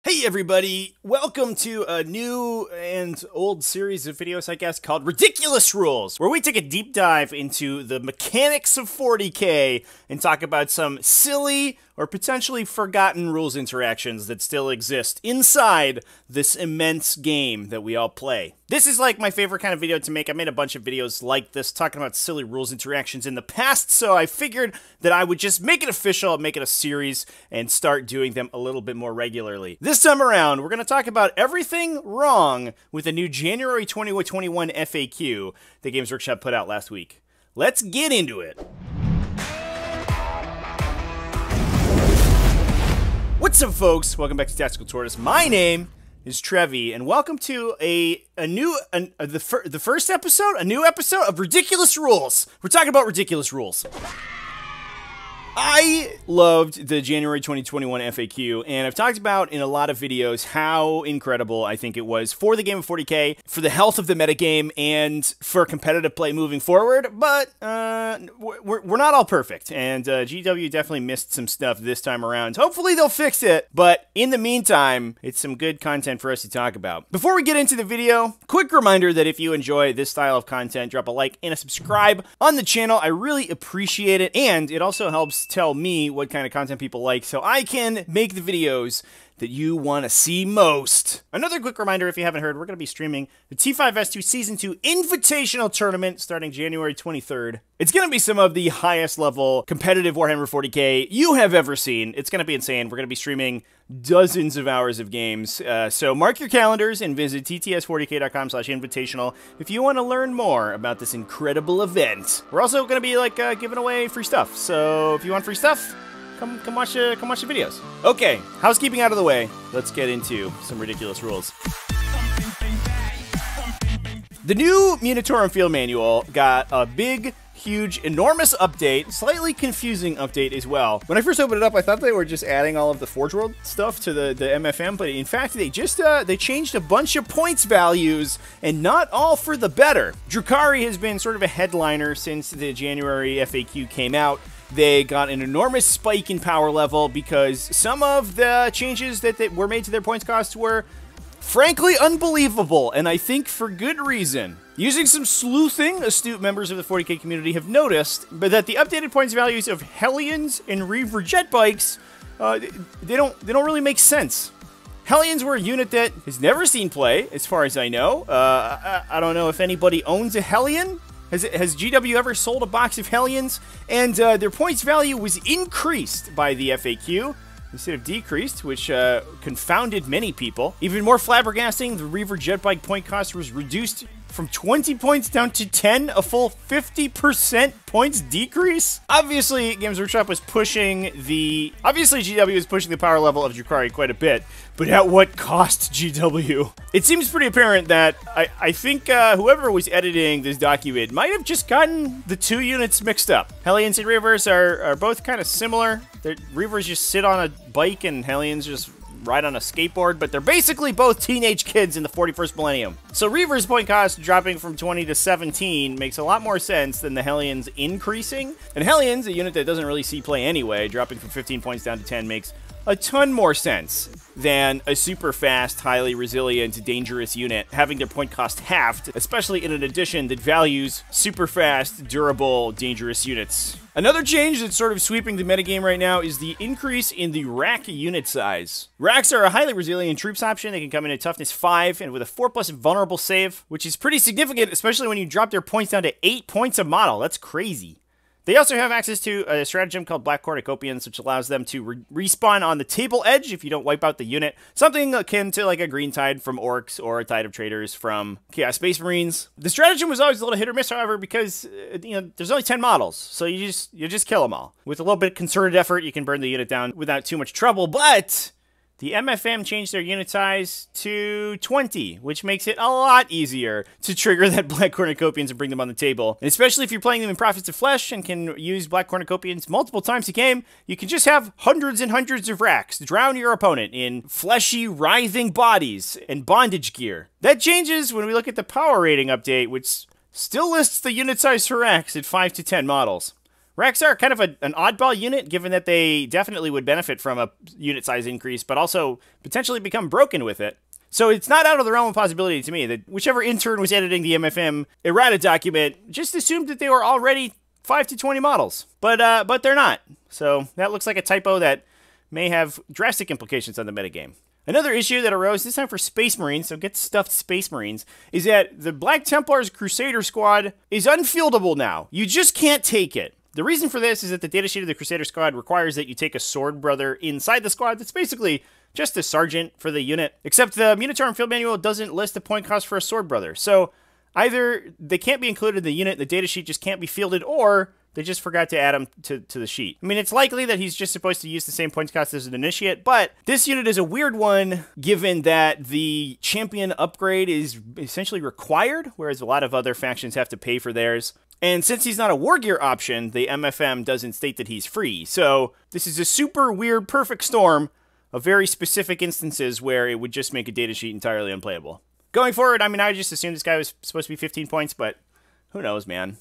Hey everybody, welcome to a new and old series of videos, I guess, called Ridiculous Rules, where we take a deep dive into the mechanics of 40k and talk about some silly or potentially forgotten rules interactions that still exist inside this immense game that we all play. This is like my favorite kind of video to make. I made a bunch of videos like this talking about silly rules interactions in the past, so I figured that I would just make it official, make it a series, and start doing them a little bit more regularly. This time around, we're going to talk about everything wrong with the new January 2021 FAQ that Games Workshop put out last week. Let's get into it. What's up, folks? Welcome back to Tactical Tortoise. My name is Trevi, and welcome to the first episode, a new episode of Ridiculous Rules. We're talking about ridiculous rules. I loved the January 2021 FAQ, and I've talked about in a lot of videos how incredible I think it was for the game of 40k, for the health of the metagame, and for competitive play moving forward, but we're not all perfect, and GW definitely missed some stuff this time around. Hopefully they'll fix it, but in the meantime, it's some good content for us to talk about. Before we get into the video, quick reminder that if you enjoy this style of content, drop a like and a subscribe on the channel. I really appreciate it, and it also helps tell me what kind of content people like so I can make the videos that you want to see most. Another quick reminder, if you haven't heard, we're going to be streaming the T5S2 Season 2 Invitational Tournament starting January 23rd. It's going to be some of the highest level competitive Warhammer 40k you have ever seen. It's going to be insane. We're going to be streaming dozens of hours of games. So mark your calendars and visit tts40k.com/invitational if you want to learn more about this incredible event. We're also going to be giving away free stuff. So if you want free stuff, Come watch the videos. Okay, housekeeping out of the way. Let's get into some ridiculous rules. The new Munitorum Field Manual got a big, huge, enormous update, slightly confusing update as well. When I first opened it up, I thought they were just adding all of the Forge World stuff to the MFM, but in fact, they just they changed a bunch of points values, and not all for the better. Drukhari has been sort of a headliner since the January FAQ came out. They got an enormous spike in power level because some of the changes that were made to their points costs were frankly unbelievable, and I think for good reason. Using some sleuthing, astute members of the 40k community have noticed that the updated points values of Hellions and Reaver jet bikes, they don't really make sense. Hellions were a unit that has never seen play, as far as I know. I don't know if anybody owns a Hellion. Has GW ever sold a box of Hellions? And their points value was increased by the FAQ instead of decreased, which confounded many people. Even more flabbergasting, the Reaver Jetbike point cost was reduced from 20 points down to 10, a full 50% points decrease. Obviously, Games Workshop was pushing the... Obviously, GW was pushing the power level of Drukhari quite a bit, but at what cost, GW? It seems pretty apparent that I think whoever was editing this document might have just gotten the two units mixed up. Hellions and Reavers are both kind of similar. Reavers just sit on a bike and Hellions just ride on a skateboard, but they're basically both teenage kids in the 41st millennium. So Reaver's point cost dropping from 20 to 17 makes a lot more sense than the Hellions increasing. And Hellions, a unit that doesn't really see play anyway, dropping from 15 points down to 10 makes a ton more sense than a super fast, highly resilient, dangerous unit having their point cost halved, especially in an edition that values super fast, durable, dangerous units. Another change that's sort of sweeping the metagame right now is the increase in the rack unit size. Racks are a highly resilient troops option. They can come in at toughness 5 and with a 4+ vulnerable save, which is pretty significant, especially when you drop their points down to 8 points a model. That's crazy. They also have access to a stratagem called Black Cornucopians, which allows them to respawn on the table edge if you don't wipe out the unit. Something akin to like a Green Tide from Orcs or a Tide of Traders from Chaos Space Marines. The stratagem was always a little hit or miss, however, because there's only 10 models, so you just kill them all. With a little bit of concerted effort, you can burn the unit down without too much trouble, but the MFM changed their unit size to 20, which makes it a lot easier to trigger that Black Cornucopians and bring them on the table. And especially if you're playing them in Prophets of Flesh and can use Black Cornucopians multiple times a game, you can just have hundreds and hundreds of racks drown your opponent in fleshy, writhing bodies and bondage gear. That changes when we look at the power rating update, which still lists the unit size for racks at 5 to 10 models. Rex are kind of an oddball unit, given that they definitely would benefit from a unit size increase, but also potentially become broken with it. So it's not out of the realm of possibility to me that whichever intern was editing the MFM errata document just assumed that they were already 5 to 20 models, but they're not. So that looks like a typo that may have drastic implications on the metagame. Another issue that arose, this time for Space Marines, so get stuffed Space Marines, is that the Black Templar's Crusader Squad is unfieldable now. You just can't take it. The reason for this is that the datasheet of the Crusader Squad requires that you take a sword brother inside the squad that's basically just a sergeant for the unit, except the Munitorum Field Manual doesn't list a point cost for a sword brother. So either they can't be included in the unit, the datasheet just can't be fielded, or they just forgot to add him to the sheet. I mean, it's likely that he's just supposed to use the same points cost as an initiate, but this unit is a weird one given that the champion upgrade is essentially required, whereas a lot of other factions have to pay for theirs. And since he's not a war gear option, the MFM doesn't state that he's free. So this is a super weird perfect storm of very specific instances where it would just make a datasheet entirely unplayable. Going forward, I mean, I just assumed this guy was supposed to be 15 points, but who knows, man.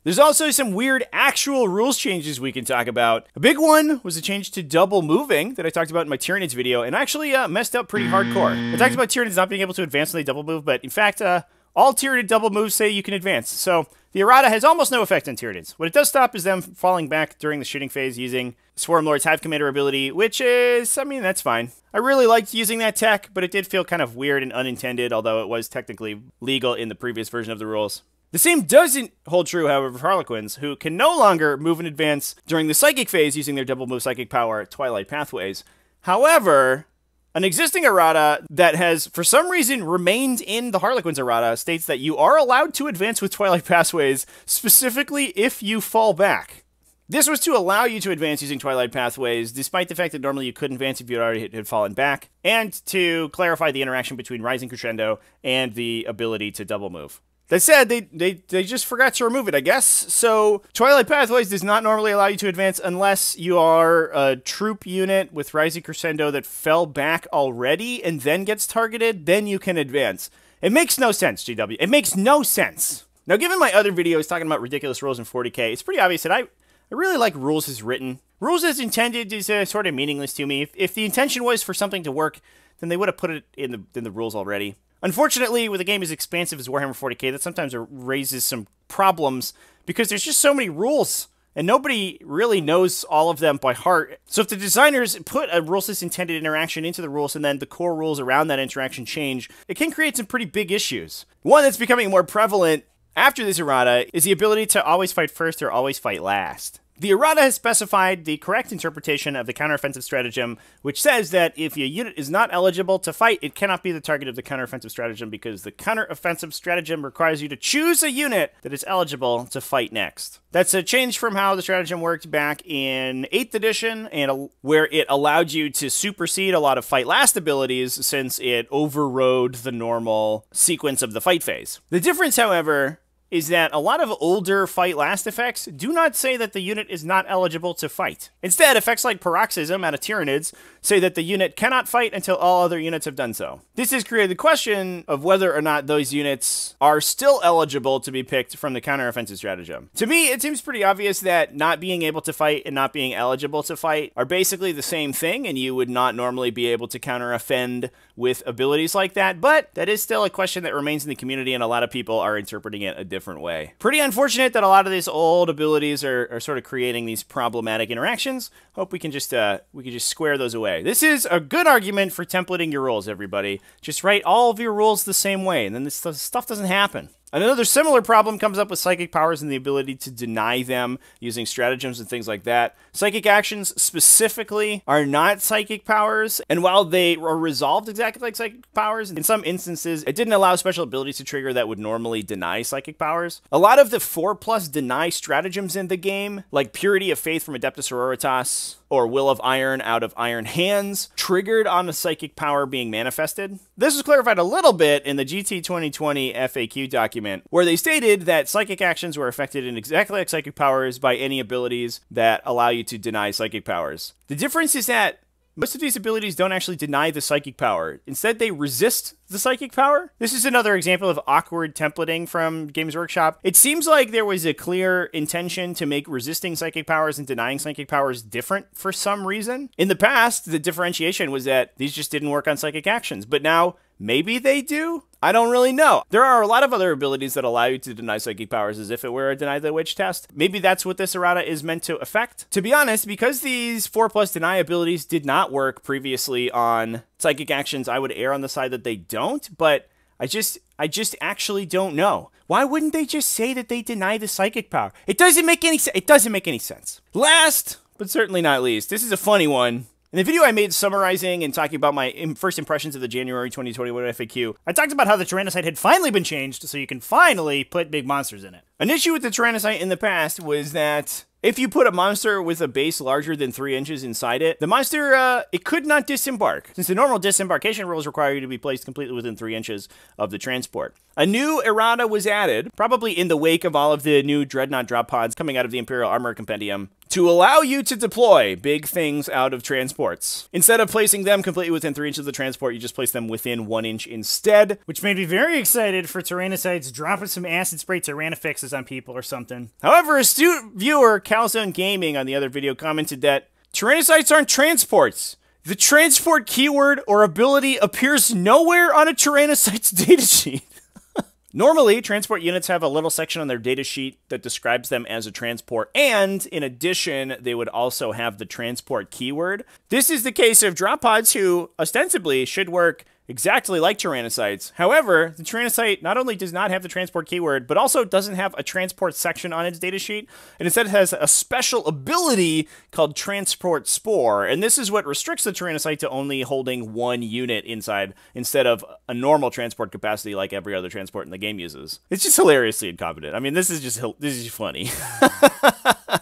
There's also some weird actual rules changes we can talk about. A big one was a change to double moving that I talked about in my Tyranids video, and actually messed up pretty hardcore. I talked about Tyranids not being able to advance when they double move, but in fact, all Tyranid double moves say you can advance. So the errata has almost no effect on Tyranids. What it does stop is them falling back during the shooting phase using Swarm Lord's Hive Commander ability, which is, I mean, that's fine. I really liked using that tech, but it did feel kind of weird and unintended, although it was technically legal in the previous version of the rules. The same doesn't hold true, however, for Harlequins, who can no longer move and advance during the Psychic phase using their double move Psychic power at Twilight Pathways. However, an existing errata that has, for some reason, remained in the Harlequins errata states that you are allowed to advance with Twilight Pathways, specifically if you fall back. This was to allow you to advance using Twilight Pathways, despite the fact that normally you couldn't advance if you already had fallen back, and to clarify the interaction between Rising Crescendo and the ability to double move. That said, they just forgot to remove it, I guess. So Twilight Pathways does not normally allow you to advance unless you are a troop unit with Rising Crescendo that fell back already and then gets targeted, then you can advance. It makes no sense, GW. It makes no sense. Now, given my other videos talking about ridiculous rules in 40k, it's pretty obvious that I really like rules as written. Rules as intended is sort of meaningless to me. If the intention was for something to work, then they would have put it in the rules already. Unfortunately, with a game as expansive as Warhammer 40k, that sometimes raises some problems because there's just so many rules, and nobody really knows all of them by heart. So if the designers put a rules as intended interaction into the rules and then the core rules around that interaction change, it can create some pretty big issues. One that's becoming more prevalent after this errata is the ability to always fight first or always fight last. The errata has specified the correct interpretation of the counteroffensive stratagem, which says that if your unit is not eligible to fight, it cannot be the target of the counteroffensive stratagem because the counteroffensive stratagem requires you to choose a unit that is eligible to fight next. That's a change from how the stratagem worked back in 8th edition, and where it allowed you to supersede a lot of fight last abilities since it overrode the normal sequence of the fight phase. The difference, however, is that a lot of older fight last effects do not say that the unit is not eligible to fight. Instead, effects like Paroxysm out of Tyranids say that the unit cannot fight until all other units have done so. This has created the question of whether or not those units are still eligible to be picked from the counteroffensive stratagem. To me, it seems pretty obvious that not being able to fight and not being eligible to fight are basically the same thing, and you would not normally be able to counter-offend with abilities like that, but that is still a question that remains in the community, and a lot of people are interpreting it a different way. Pretty unfortunate that a lot of these old abilities are sort of creating these problematic interactions. Hope we can just square those away. This is a good argument for templating your rules, everybody. Just write all of your rules the same way, and then this stuff doesn't happen. Another similar problem comes up with psychic powers and the ability to deny them using stratagems and things like that. Psychic actions specifically are not psychic powers, and while they are resolved exactly like psychic powers, in some instances it didn't allow special abilities to trigger that would normally deny psychic powers. A lot of the 4+ deny stratagems in the game, like Purity of Faith from Adeptus Sororitas, or Will of Iron out of Iron Hands, triggered on a psychic power being manifested. This was clarified a little bit in the GT 2020 FAQ document, where they stated that psychic actions were affected in exactly like psychic powers by any abilities that allow you to deny psychic powers. The difference is that Most of these abilities don't actually deny the psychic power. Instead, they resist the psychic power. This is another example of awkward templating from Games Workshop. It seems like there was a clear intention to make resisting psychic powers and denying psychic powers different for some reason. In the past, the differentiation was that these just didn't work on psychic actions, but now maybe they do? I don't really know. There are a lot of other abilities that allow you to deny psychic powers as if it were a deny the witch test. Maybe that's what this errata is meant to affect. To be honest, because these 4+ deny abilities did not work previously on psychic actions, I would err on the side that they don't, but I just actually don't know. Why wouldn't they just say that they deny the psychic power? It doesn't make any sense. It doesn't make any sense. Last, but certainly not least, this is a funny one. In the video I made summarizing and talking about my first impressions of the January 2021 FAQ, I talked about how the Tyranosite had finally been changed so you can finally put big monsters in it. An issue with the Tyranosite in the past was that if you put a monster with a base larger than 3 inches inside it, the monster, it could not disembark, since the normal disembarkation rules require you to be placed completely within 3 inches of the transport. A new errata was added, probably in the wake of all of the new Dreadnought drop pods coming out of the Imperial Armor Compendium, to allow you to deploy big things out of transports. Instead of placing them completely within 3 inches of the transport, you just place them within 1 inch instead. Which made me very excited for Tyranosites dropping some acid spray Tyranofixes on people or something. However, astute viewer Calzone Gaming on the other video commented that Tyranosites aren't transports. The transport keyword or ability appears nowhere on a Tyranosite's datasheet. Normally, transport units have a little section on their datasheet that describes them as a transport, and in addition, they would also have the transport keyword. This is the case of drop pods who, ostensibly, should work exactly like Tyranosites. However, the Tyranosite not only does not have the transport keyword, but also doesn't have a transport section on its datasheet, and instead has a special ability called Transport Spore, and this is what restricts the Tyranosite to only holding 1 unit inside, instead of a normal transport capacity like every other transport in the game uses. It's just hilariously incompetent. I mean, this is just funny.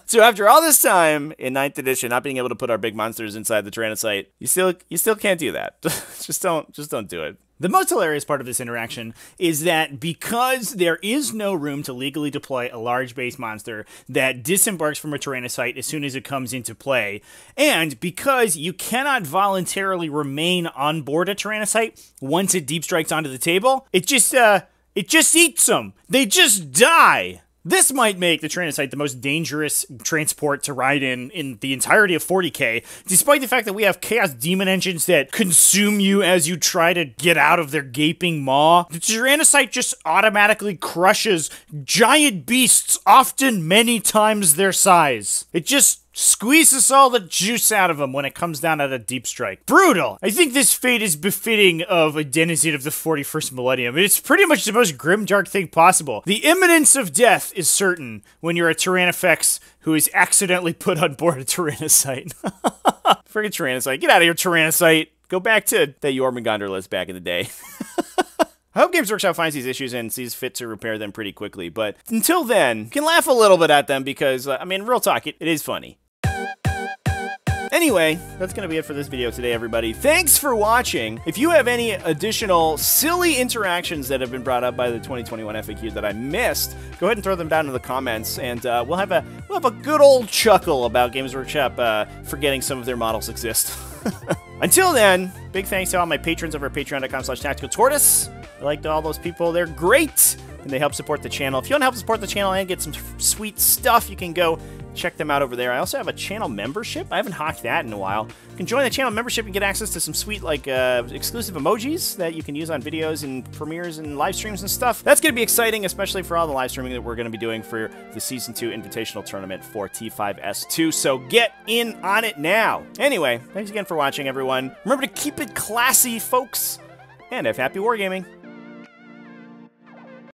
So after all this time in 9th edition, not being able to put our big monsters inside the Tyranosite, you still can't do that. just don't do it. The most hilarious part of this interaction is that because there is no room to legally deploy a large base monster that disembarks from a Tyranosite as soon as it comes into play, and because you cannot voluntarily remain on board a Tyranosite once it deep strikes onto the table, it just eats them. They just die. This might make the Tyranosite the most dangerous transport to ride in the entirety of 40k, despite the fact that we have Chaos Demon engines that consume you as you try to get out of their gaping maw. The Tyranosite just automatically crushes giant beasts, often many times their size. It just squeezes all the juice out of them when it comes down at a deep strike. Brutal! I think this fate is befitting of a denizen of the 41st millennium. It's pretty much the most grimdark thing possible. The imminence of death is certain when you're a Tyranofex who is accidentally put on board a Tyranosite. Friggin' Tyranosite. Get out of here, Tyranosite! Go back to the Jormungandr list back in the day. I hope Games Workshop finds these issues and sees fit to repair them pretty quickly, but until then, you can laugh a little bit at them because, I mean, real talk, it is funny. Anyway, that's going to be it for this video today, everybody. Thanks for watching. If you have any additional silly interactions that have been brought up by the 2021 FAQ that I missed, go ahead and throw them down in the comments, and we'll have a good old chuckle about Games Workshop forgetting some of their models exist. Until then, big thanks to all my patrons over at patreon.com/tacticaltortoise. I like all those people. They're great, and they help support the channel. If you want to help support the channel and get some sweet stuff, you can go check them out over there. I also have a channel membership. I haven't hawked that in a while. You can join the channel membership and get access to some sweet, like, exclusive emojis that you can use on videos and premieres and live streams and stuff. That's going to be exciting, especially for all the live streaming that we're going to be doing for the Season 2 Invitational Tournament for T5S2, so get in on it now. Anyway, thanks again for watching, everyone. Remember to keep it classy, folks, and have happy wargaming.